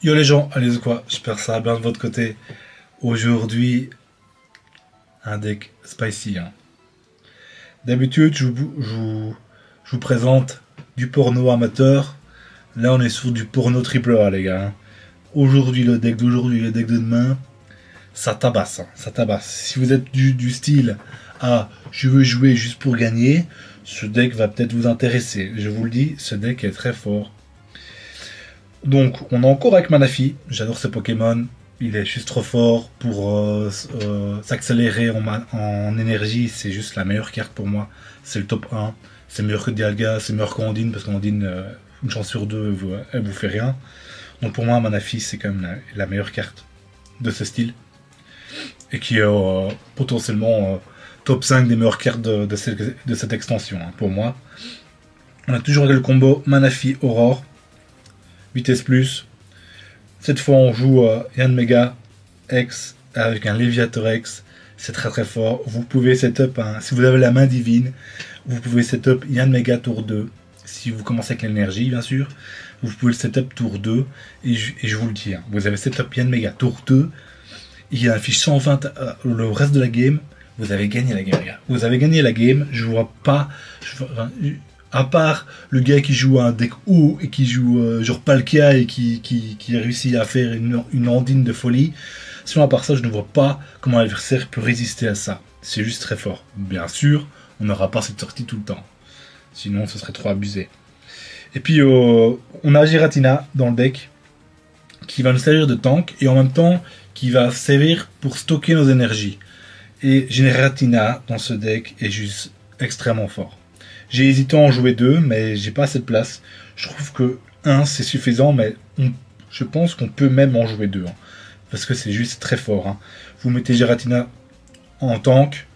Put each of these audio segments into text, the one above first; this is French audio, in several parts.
Yo les gens, allez quoi, j'espère que ça va bien de votre côté. Aujourd'hui, un deck spicy. Hein. D'habitude, je vous présente du porno amateur. Là, on est sur du porno triple A, les gars. Hein. Aujourd'hui, le deck d'aujourd'hui, le deck de demain, ça tabasse. Hein, ça tabasse. Si vous êtes du style à je veux jouer juste pour gagner, ce deck va peut-être vous intéresser. Je vous le dis, ce deck est très fort. Donc, on est encore avec Manaphy. J'adore ce Pokémon. Il est juste trop fort pour s'accélérer en énergie. C'est juste la meilleure carte pour moi. C'est le top 1. C'est meilleur que Dialga, c'est meilleur qu'Ondine, parce qu'Ondine, une chance sur deux, elle vous fait rien. Donc pour moi, Manaphy, c'est quand même la meilleure carte de ce style. Et qui est potentiellement top 5 des meilleures cartes de cette extension, hein, pour moi. On a toujours le combo Manaphy Aurore. Vitesse plus. Cette fois, on joue Yanmega X avec un Léviator X. C'est très très fort. Vous pouvez setup, si vous avez la main divine, vous pouvez setup Yanmega tour 2. Si vous commencez avec l'énergie, bien sûr. Vous pouvez le setup tour 2. Et je vous le dis, hein, vous avez setup Yanmega tour 2. Il affiche 120 le reste de la game. Vous avez gagné la game, les gars. Vous avez gagné la game. Je vois pas. À part le gars qui joue un deck haut et qui joue genre Palkia et qui a réussi à faire une Ondine de folie, sinon à part ça je ne vois pas comment l'adversaire peut résister à ça. C'est juste très fort. Bien sûr, on n'aura pas cette sortie tout le temps. Sinon ce serait trop abusé. Et puis on a Giratina dans le deck qui va nous servir de tank et en même temps qui va servir pour stocker nos énergies. Et Giratina dans ce deck est juste extrêmement fort. J'ai hésité à en jouer 2, mais j'ai pas assez de place. Je trouve que 1 c'est suffisant, mais je pense qu'on peut même en jouer 2. Hein, parce que c'est juste très fort. Hein. Vous mettez Giratina en tank.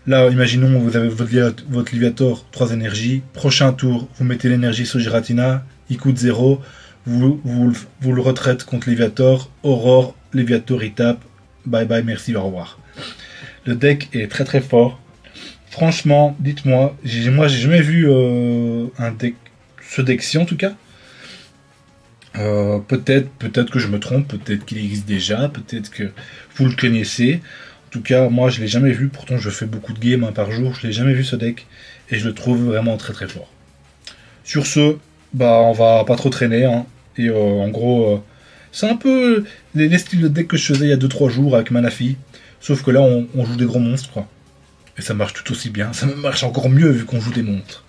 Là, imaginons vous avez votre Léviator 3 énergies. Prochain tour, vous mettez l'énergie sur Giratina. Il coûte 0. Vous le retraite contre Léviator. Aurore, Léviator il tape. Bye bye, merci, au revoir. Le deck est très très fort. Franchement, dites-moi, moi j'ai jamais vu ce deck-ci en tout cas. Peut-être que je me trompe, peut-être qu'il existe déjà, peut-être que vous le connaissez. En tout cas, moi je l'ai jamais vu, pourtant je fais beaucoup de games par jour, je l'ai jamais vu ce deck et je le trouve vraiment très très fort. Sur ce, bah on va pas trop traîner, hein, et en gros, c'est un peu les styles de deck que je faisais il y a 2-3 jours avec Manaphy, sauf que là on joue des gros monstres quoi. Et ça marche tout aussi bien. Ça marche encore mieux vu qu'on joue des monstres.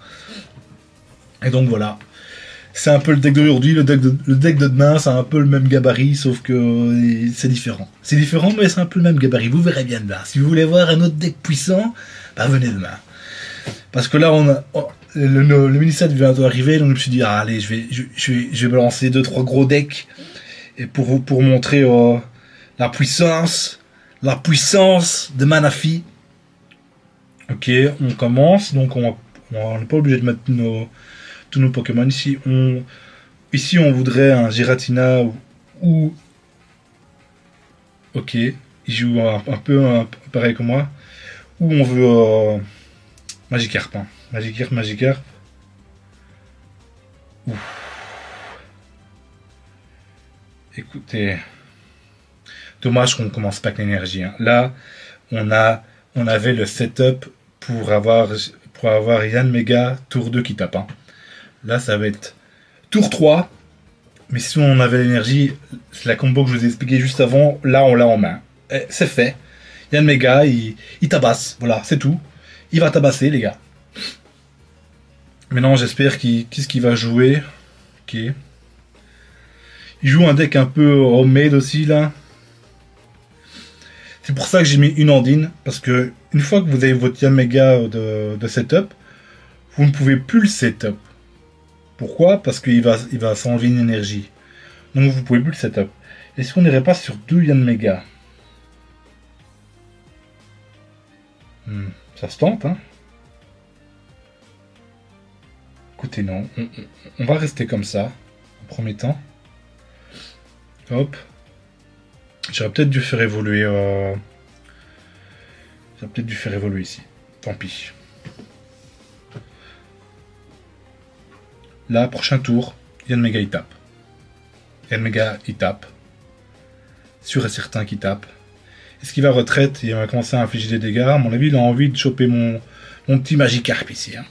Et donc voilà. C'est un peu le deck d'aujourd'hui. Le deck de demain, c'est un peu le même gabarit, sauf que c'est différent. C'est différent, mais c'est un peu le même gabarit. Vous verrez bien demain. Si vous voulez voir un autre deck puissant, bah venez demain. Parce que là, le mini-set vient d'arriver, donc je me suis dit, ah, allez, je vais balancer 2-3 gros decks et pour montrer la puissance de Manaphy. Ok, on commence, donc on n'est pas obligé de mettre tous nos Pokémon ici. Ici, on voudrait un Giratina ou... Ok, il joue un peu pareil que moi. Ou on veut Magikarp. Hein. Magikarp. Ouf. Écoutez, dommage qu'on commence pas avec l'énergie. Hein. Là, on avait le setup pour avoir Yanmega tour 2 qui tape. Hein. Là, ça va être tour 3. Mais si on avait l'énergie, c'est la combo que je vous ai expliqué juste avant. Là, on l'a en main. C'est fait. Yanmega, il tabasse. Voilà, c'est tout. Il va tabasser, les gars. Maintenant, j'espère qu'est-ce qu'il va jouer. Ok. Il joue un deck un peu homemade aussi, là. C'est pour ça que j'ai mis une Ondine, parce que une fois que vous avez votre Yanmega de setup, vous ne pouvez plus le setup. Pourquoi? Parce qu'il va s'enlever une énergie. Donc vous ne pouvez plus le setup. Est-ce qu'on n'irait pas sur 2 Yanmega? Ça se tente, hein? Écoutez, non. On va rester comme ça, en premier temps. Hop. J'aurais peut-être dû faire évoluer. J'aurais peut-être dû faire évoluer ici. Tant pis. Là, prochain tour, Yanmega il tape. Yanmega, il tape. Sûr et certain qu'il tape. Est-ce qu'il va retraite? Il va commencer à infliger des dégâts. À mon avis, il a envie de choper mon petit Magikarp ici. Hein.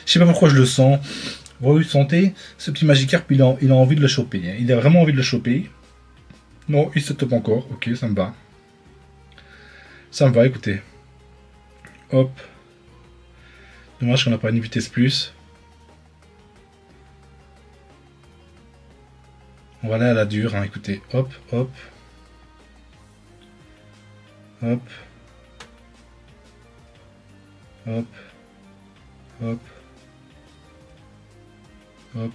Je sais pas pourquoi je le sens. Vous sentez? Ce petit Magikarp, il a envie de le choper. Hein. Il a vraiment envie de le choper. Non, il se top encore. Ok, ça me va. Ça me va, écoutez. Hop. Dommage qu'on n'a pas une vitesse plus. On va aller à la dure, hein, écoutez. Hop, hop. Hop. Hop. Hop. Hop.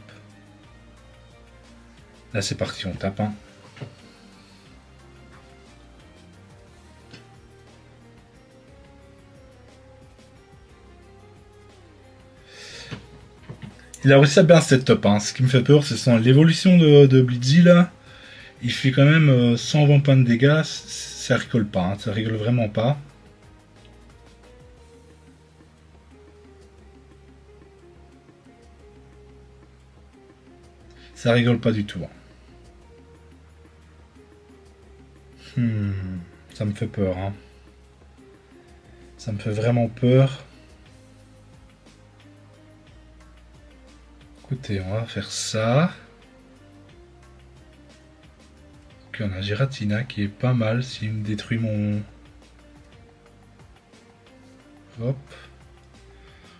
Là, c'est parti, on tape. Hein. Il a réussi à bien setup. Hein. Ce qui me fait peur, c'est l'évolution de Blitzy, là. Il fait quand même 120 points de dégâts. Ça rigole pas. Hein. Ça rigole vraiment pas. Ça rigole pas du tout. Hein. Ça me fait peur. Hein. Ça me fait vraiment peur. Écoutez, on va faire ça. Ok, on a Giratina qui est pas mal s'il me détruit mon... Hop.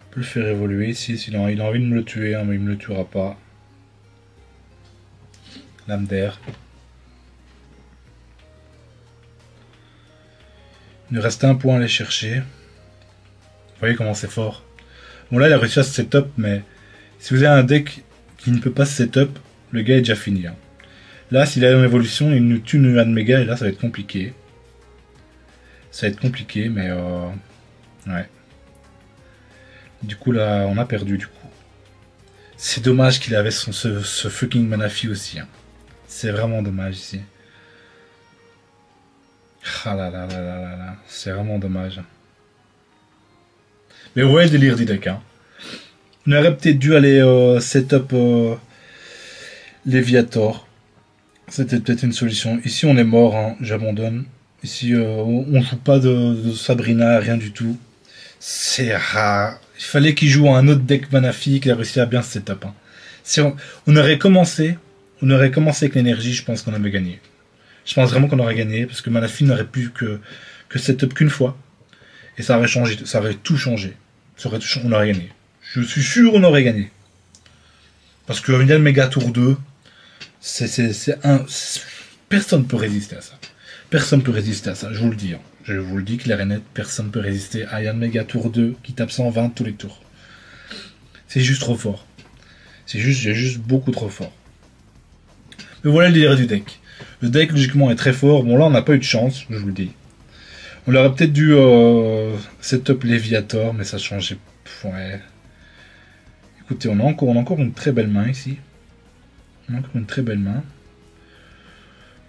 On peut le faire évoluer ici. Il a envie de me le tuer, hein, mais il me le tuera pas. Lame d'air. Il nous reste un point à aller chercher. Vous voyez comment c'est fort. Bon là il a réussi à se setup, mais si vous avez un deck qui ne peut pas se setup, le gars est déjà fini. Hein. Là s'il a une évolution, il nous tue une Yanmega et là ça va être compliqué. Ça va être compliqué, mais ouais. Du coup là on a perdu du coup. C'est dommage qu'il avait ce fucking Manaphy aussi. Hein. C'est vraiment dommage ici. Ah là là là là là là. C'est vraiment dommage. Mais ouais, le délire du deck. Hein. On aurait peut-être dû aller setup Léviator. C'était peut-être une solution. Ici, on est mort. Hein. J'abandonne. Ici, on joue pas de Sabrina, rien du tout. C'est rare. Il fallait qu'il joue un autre deck Manaphy qui a réussi à bien se setup. Hein. Si on aurait commencé avec l'énergie, je pense qu'on avait gagné. Je pense vraiment qu'on aurait gagné parce que Manaphy n'aurait pu que setup qu'une fois. Et ça aurait changé, ça aurait tout changé. On aurait gagné. Je suis sûr on aurait gagné. Parce que Yanmega tour 2, personne ne peut résister à ça. Personne ne peut résister à ça, je vous le dis. Hein. Je vous le dis clair et net, personne ne peut résister à Yanmega tour 2 qui tape 120 tous les tours. C'est juste trop fort. C'est juste beaucoup trop fort. Mais voilà le délire du deck. Le deck logiquement est très fort. Bon là on n'a pas eu de chance, je vous le dis. On aurait peut-être dû setup Léviator, mais ça changeait. Ouais. Écoutez, on a encore une très belle main ici. On a encore une très belle main.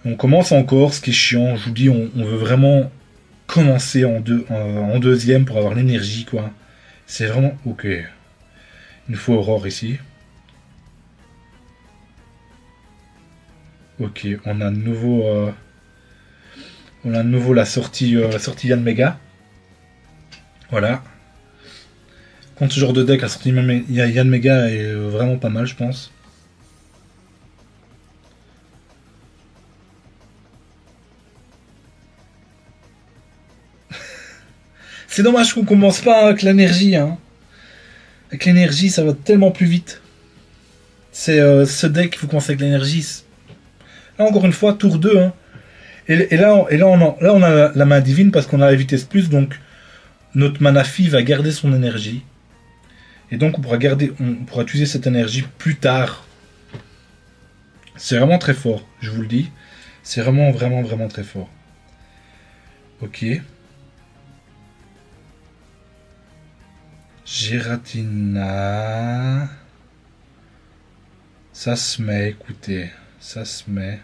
On commence encore, ce qui est chiant. Je vous dis, on veut vraiment commencer en deuxième pour avoir l'énergie, quoi. C'est vraiment... Ok. Il nous faut Aurore ici. Ok, on a de nouveau... On a de nouveau la sortie Yanmega. Voilà. Contre ce genre de deck, la sortie Yanmega est vraiment pas mal, je pense. C'est dommage qu'on commence pas avec l'énergie. Hein. Avec l'énergie, ça va tellement plus vite. C'est ce deck, il faut commencer avec l'énergie. Là, encore une fois, tour 2. Hein. Et là, on a la main divine parce qu'on a la vitesse plus, donc notre Manaphy va garder son énergie. Et donc on pourra utiliser cette énergie plus tard. C'est vraiment très fort, je vous le dis. C'est vraiment, vraiment, vraiment très fort. Ok. Giratina. Ça se met, écoutez. Ça se met.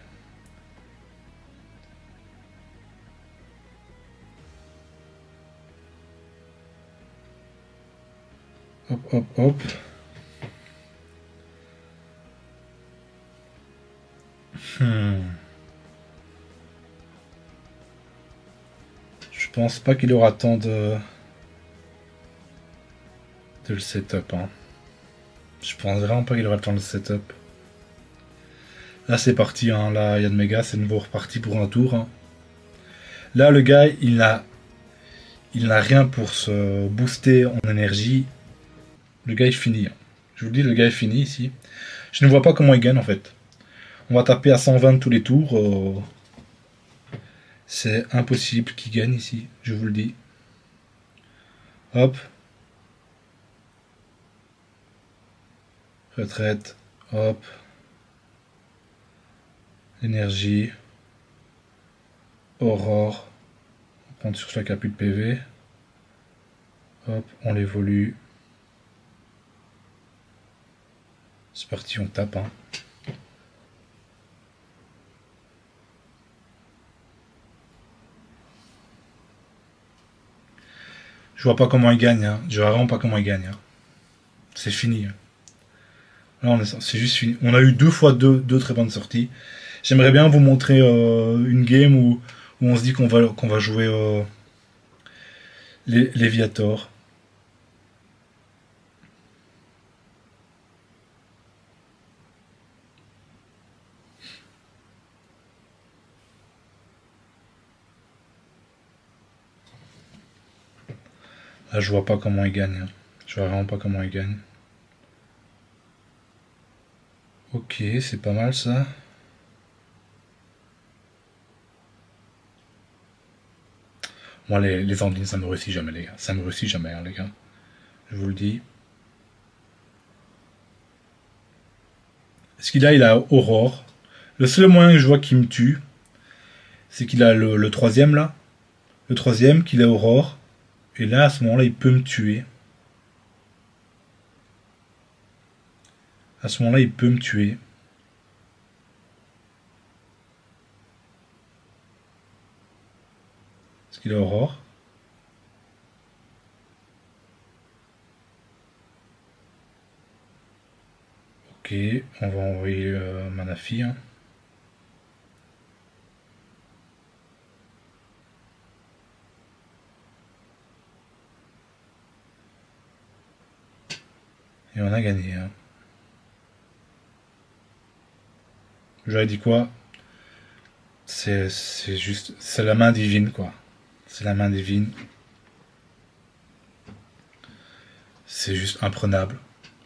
Hop, hop, hop. Je pense pas qu'il aura temps de le setup. Hein. Je pense vraiment pas qu'il aura le temps de le setup. Là c'est parti, hein. Là Yann Mega c'est nouveau reparti pour un tour. Hein. Là le gars il n'a rien pour se booster en énergie. Le gars est fini. Hein. Je vous le dis, le gars est fini ici. Je ne vois pas comment il gagne en fait. On va taper à 120 tous les tours. C'est impossible qu'il gagne ici, je vous le dis. Hop. Retraite. Hop. Énergie. Aurore. On compte sur chaque appui de PV. Hop, on l'évolue. C'est parti, on tape. Hein. Je vois pas comment il gagne. Hein. Je vois vraiment pas comment il gagne. Hein. C'est fini. Hein. Là, c'est juste fini. On a eu deux fois deux très bonnes sorties. J'aimerais bien vous montrer une game où on se dit qu'on va jouer Léviator. Là, je vois pas comment il gagne. Hein. Je vois vraiment pas comment il gagne. Ok, c'est pas mal ça. Moi, les Andines, ça me réussit jamais, les gars. Ça me réussit jamais, hein, les gars. Je vous le dis. Ce qu'il a, il a Aurore. Le seul moyen que je vois qu'il me tue, c'est qu'il a le troisième, là. Le troisième, qu'il a Aurore. Et là, à ce moment-là, il peut me tuer. À ce moment-là, il peut me tuer. Parce qu'il a Aurore. Ok, on va envoyer Manafi. Hein. Et on a gagné. Hein. J'aurais dit quoi? C'est juste... C'est la main divine, quoi. C'est la main divine. C'est juste imprenable.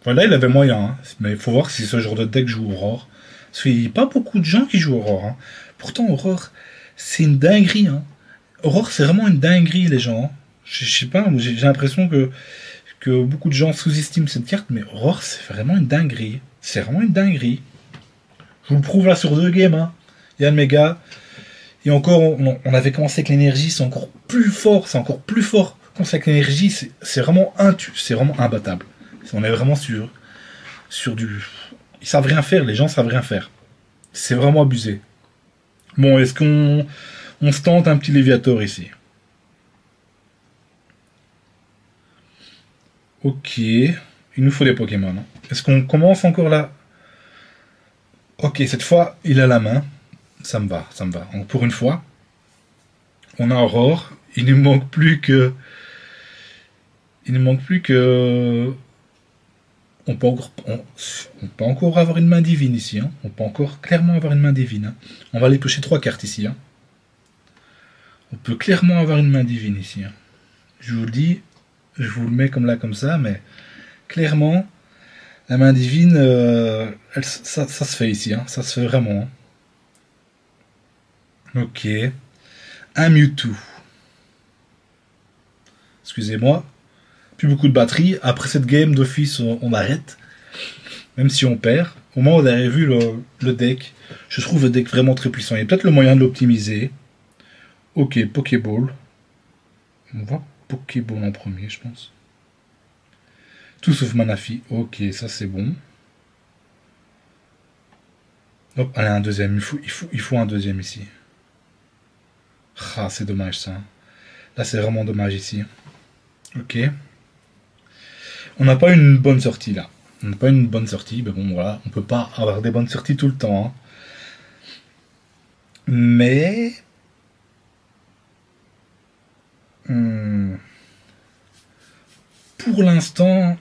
Voilà, il avait moyen. Hein. Mais il faut voir si ce genre de deck joue Aurore. Parce qu'il n'y a pas beaucoup de gens qui jouent Aurore. Hein. Pourtant, Aurore, c'est une dinguerie. Hein. Aurore, c'est vraiment une dinguerie, les gens. Hein. Je sais pas, j'ai l'impression que beaucoup de gens sous-estiment cette carte, mais Aurore, c'est vraiment une dinguerie. C'est vraiment une dinguerie. Je vous le prouve là sur 2 games. Hein. Yann Mega. Et encore, on avait commencé avec l'énergie, c'est encore plus fort. C'est encore plus fort. Commencer avec l'énergie, c'est vraiment imbattable. On est vraiment sur du... Ils savent rien faire, les gens savent rien faire. C'est vraiment abusé. Bon, est-ce qu'on se tente un petit Léviator ici? Ok. Il nous faut des Pokémon. Hein. Est-ce qu'on commence encore là? Ok, cette fois, il a la main. Ça me va, ça me va. Donc, pour une fois, on a Aurore. Il ne manque plus que... On peut encore avoir une main divine ici. Hein. On peut encore clairement avoir une main divine. Hein. On va aller piocher 3 cartes ici. Hein. On peut clairement avoir une main divine ici. Hein. Je vous le dis, je vous le mets comme là, comme ça, mais clairement, la main divine, ça se fait ici. Hein. Ça se fait vraiment. Hein. Ok. Un Mewtwo. Excusez-moi. Plus beaucoup de batterie. Après cette game d'office, on arrête. Même si on perd. Au moins, vous avez vu le deck. Je trouve le deck vraiment très puissant. Il y a peut-être le moyen de l'optimiser. Ok, Pokéball. On va Pokéball en premier, je pense. Tout sauf Manafi. Ok, ça c'est bon. Hop, allez, un deuxième. Il faut un deuxième ici. Ah, c'est dommage ça. Là, c'est vraiment dommage ici. Ok. On n'a pas une bonne sortie là. On n'a pas une bonne sortie, mais bon voilà, on peut pas avoir des bonnes sorties tout le temps. Hein. Mais... pour l'instant...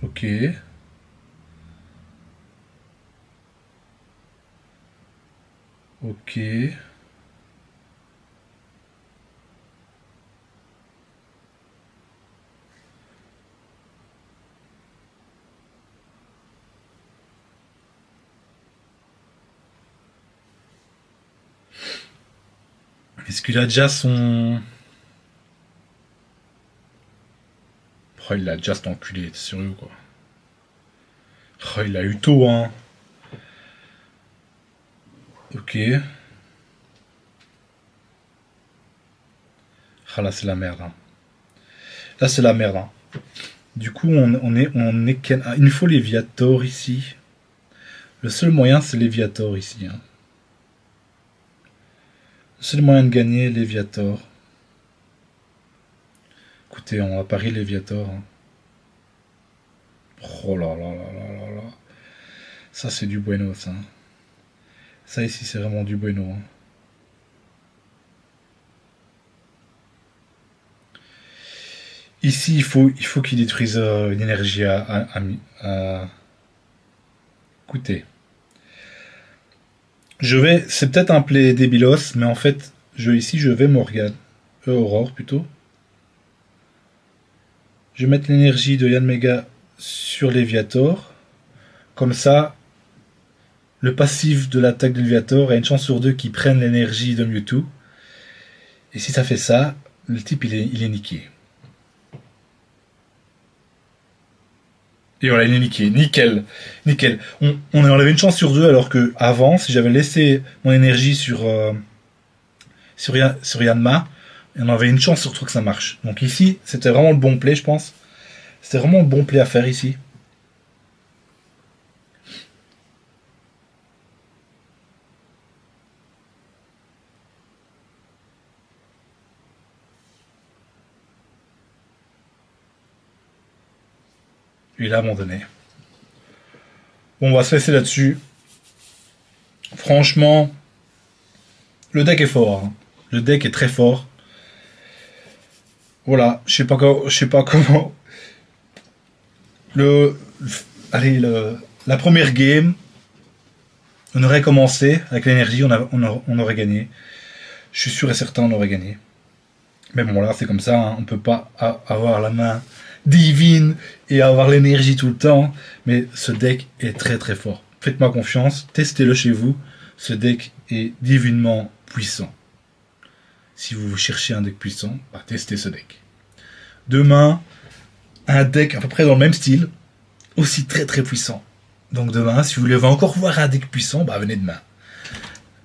Ok. Ok. Est-ce qu'il a déjà son... Oh, il a déjà cet enculé, t'es sérieux quoi. Oh, il a eu tôt, hein. Ok. Ah là, c'est la merde. Hein. Là, c'est la merde. Hein. Du coup, on est ah, il nous faut Léviator ici. Le seul moyen, c'est Léviator ici. Hein. Le seul moyen de gagner, Léviator. Écoutez, on va parier Léviator. Hein. Oh là là là là là là. Ça, c'est du bueno, ça. Ça, ici, c'est vraiment du bueno. Hein. Ici, il faut qu'il détruise une énergie à... Écoutez. C'est peut-être un play débilos, mais en fait, ici, je vais Morgane. Aurore, plutôt. Je vais mettre l'énergie de Yanmega sur Léviator. Comme ça, le passif de l'attaque de Léviator a une chance sur deux qu'il prenne l'énergie de Mewtwo. Et si ça fait ça, le type, il est niqué. Et voilà, il est niqué. Nickel. Nickel. On enlevait une chance sur deux, alors que avant, si j'avais laissé mon énergie sur Yanma, on avait une chance sur trois que ça marche. Donc ici, c'était vraiment le bon play, je pense. C'était vraiment le bon play à faire ici. Il a abandonné. Bon, on va se laisser là-dessus. Franchement, le deck est fort. Hein. Le deck est très fort. Voilà, je sais pas comment. La première game, on aurait commencé avec l'énergie, on aurait gagné. Je suis sûr et certain on aurait gagné. Mais bon, là, c'est comme ça. Hein. On peut pas avoir la main divine et avoir l'énergie tout le temps. Mais ce deck est très très fort. Faites-moi confiance, testez-le chez vous. Ce deck est divinement puissant. Si vous cherchez un deck puissant, bah, testez ce deck. Demain, un deck à peu près dans le même style, aussi très très puissant. Donc demain, si vous voulez encore voir un deck puissant, bah venez demain.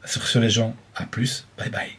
Sur ce les gens, à plus, bye bye.